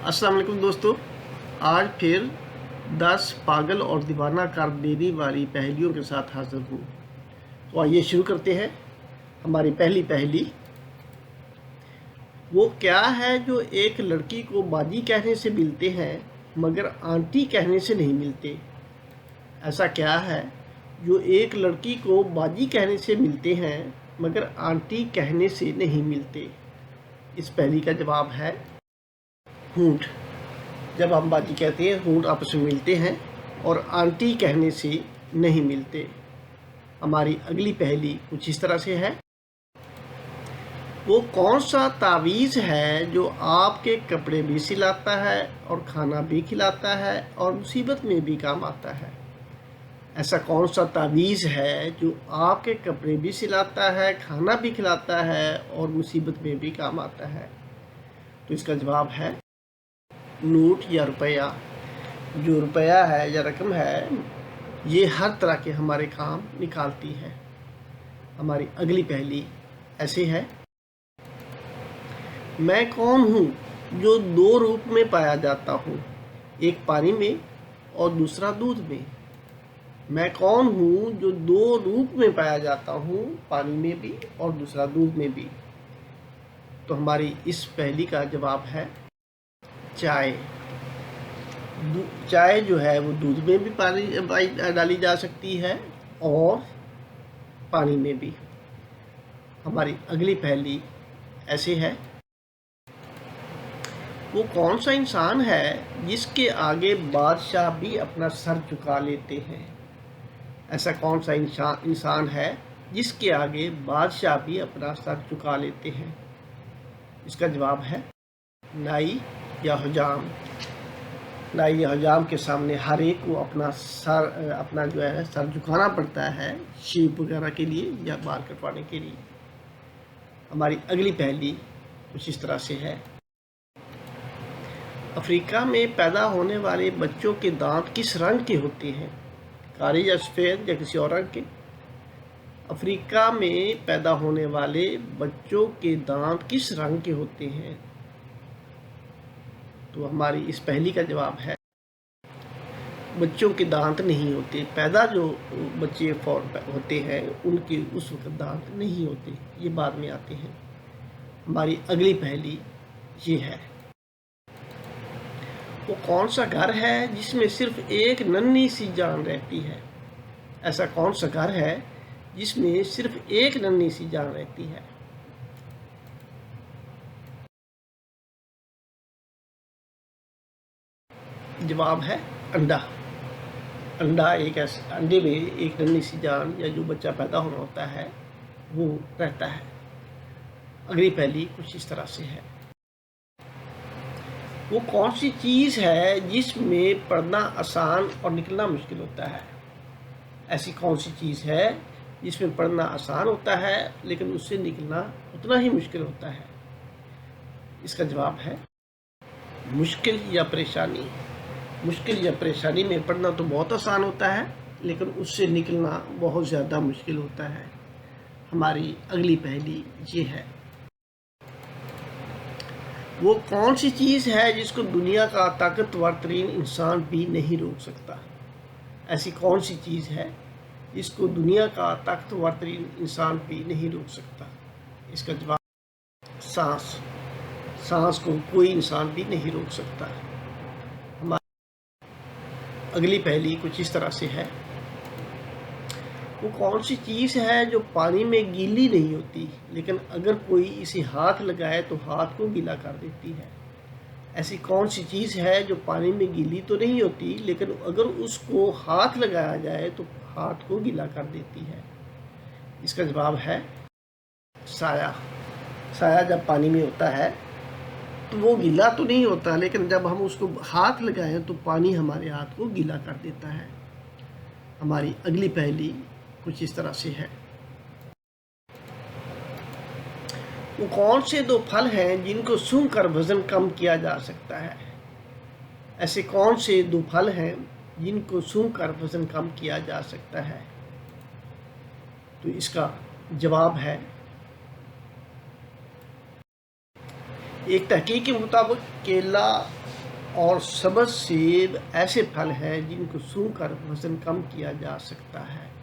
अस्सलाम वालेकुम दोस्तों, आज फिर 10 पागल और दीवाना कर देने वाली पहेलियों के साथ हाजिर हूँ। तो आइए शुरू करते हैं। हमारी पहली पहेली, वो क्या है जो एक लड़की को बाजी कहने से मिलते हैं मगर आंटी कहने से नहीं मिलते। ऐसा क्या है जो एक लड़की को बाजी कहने से मिलते हैं मगर आंटी कहने से नहीं मिलते। इस पहेली का जवाब है होंठ। जब हम बाजी कहते हैं, होंठ आपस में मिलते हैं और आंटी कहने से नहीं मिलते। हमारी अगली पहेली कुछ इस तरह से है, वो कौन सा तावीज़ है जो आपके कपड़े भी सिलाता है और खाना भी खिलाता है और मुसीबत में भी काम आता है। ऐसा कौन सा तावीज़ है जो आपके कपड़े भी सिलाता है, खाना भी खिलाता है और मुसीबत में भी काम आता है। तो इसका जवाब है नोट या रुपया। जो रुपया है या रकम है, ये हर तरह के हमारे काम निकालती है। हमारी अगली पहेली ऐसे है, मैं कौन हूँ जो दो रूप में पाया जाता हूँ, एक पानी में और दूसरा दूध में। मैं कौन हूँ जो दो रूप में पाया जाता हूँ, पानी में भी और दूसरा दूध में भी। तो हमारी इस पहेली का जवाब है चाय। चाय जो है वो दूध में भी पानी डाली जा सकती है और पानी में भी। हमारी अगली पहेली ऐसे है, वो कौन सा इंसान है जिसके आगे बादशाह भी अपना सर झुका लेते हैं। ऐसा कौन सा इंसान है जिसके आगे बादशाह भी अपना सर झुका लेते हैं। इसका जवाब है नाई या हुजाम। नाई या हुजाम के सामने हर एक को अपना सर झुकाना पड़ता है, शेप वगैरह के लिए या बाल कटवाने के लिए। हमारी अगली पहेली कुछ इस तरह से है, अफ्रीका में पैदा होने वाले बच्चों के दांत किस रंग के होते हैं, काले या सफ़ेद या किसी और रंग के। अफ्रीका में पैदा होने वाले बच्चों के दांत किस रंग के होते हैं। तो हमारी इस पहेली का जवाब है बच्चों के दांत नहीं होते। पैदा जो बच्चे होते हैं उनके उस वक्त दांत नहीं होते, ये बाद में आते हैं। हमारी अगली पहेली ये है, वो कौन सा घर है जिसमें सिर्फ एक नन्ही सी जान रहती है। ऐसा कौन सा घर है जिसमें सिर्फ एक नन्ही सी जान रहती है। जवाब है अंडा। अंडा एक ऐसा, अंडे में एक नन्ही सी जान या जो बच्चा पैदा होना होता है वो रहता है। अगली पहेली कुछ इस तरह से है, वो कौन सी चीज़ है जिसमें पढ़ना आसान और निकलना मुश्किल होता है। ऐसी कौन सी चीज़ है जिसमें पढ़ना आसान होता है लेकिन उससे निकलना उतना ही मुश्किल होता है। इसका जवाब है मुश्किल या परेशानी। मुश्किल या परेशानी में पढ़ना तो बहुत आसान होता है लेकिन उससे निकलना बहुत ज़्यादा मुश्किल होता है। हमारी अगली पहेली ये है, वो कौन सी चीज़ है जिसको दुनिया का ताकतवर तरीन इंसान भी नहीं रोक सकता। ऐसी कौन सी चीज़ है जिसको दुनिया का ताकतवर तरीन इंसान भी नहीं रोक सकता। इसका जवाब सांस। सांस को कोई इंसान भी नहीं रोक सकता। हमारी अगली पहेली कुछ इस तरह से है, वो कौन सी चीज़ है जो पानी में गीली नहीं होती लेकिन अगर कोई इसे हाथ लगाए तो हाथ को गीला कर देती है। ऐसी कौन सी चीज़ है जो पानी में गीली तो नहीं होती लेकिन अगर उसको हाथ लगाया जाए तो हाथ को गीला कर देती है। इसका जवाब है साया। साया जब पानी में होता है तो वो गीला तो नहीं होता लेकिन जब हम उसको हाथ लगाएं तो पानी हमारे हाथ को गीला कर देता है। हमारी अगली पहेली कुछ इस तरह से है, वो कौन से दो फल हैं जिनको सूंघ कर वजन कम किया जा सकता है। ऐसे कौन से दो फल हैं जिनको सूंघ कर वजन कम किया जा सकता है। तो इसका जवाब है, एक तहकीक के मुताबिक केला اور سبز سیب ایسے پھل ہیں جن کو سونگھ کر وزن کم کیا جا سکتا ہے۔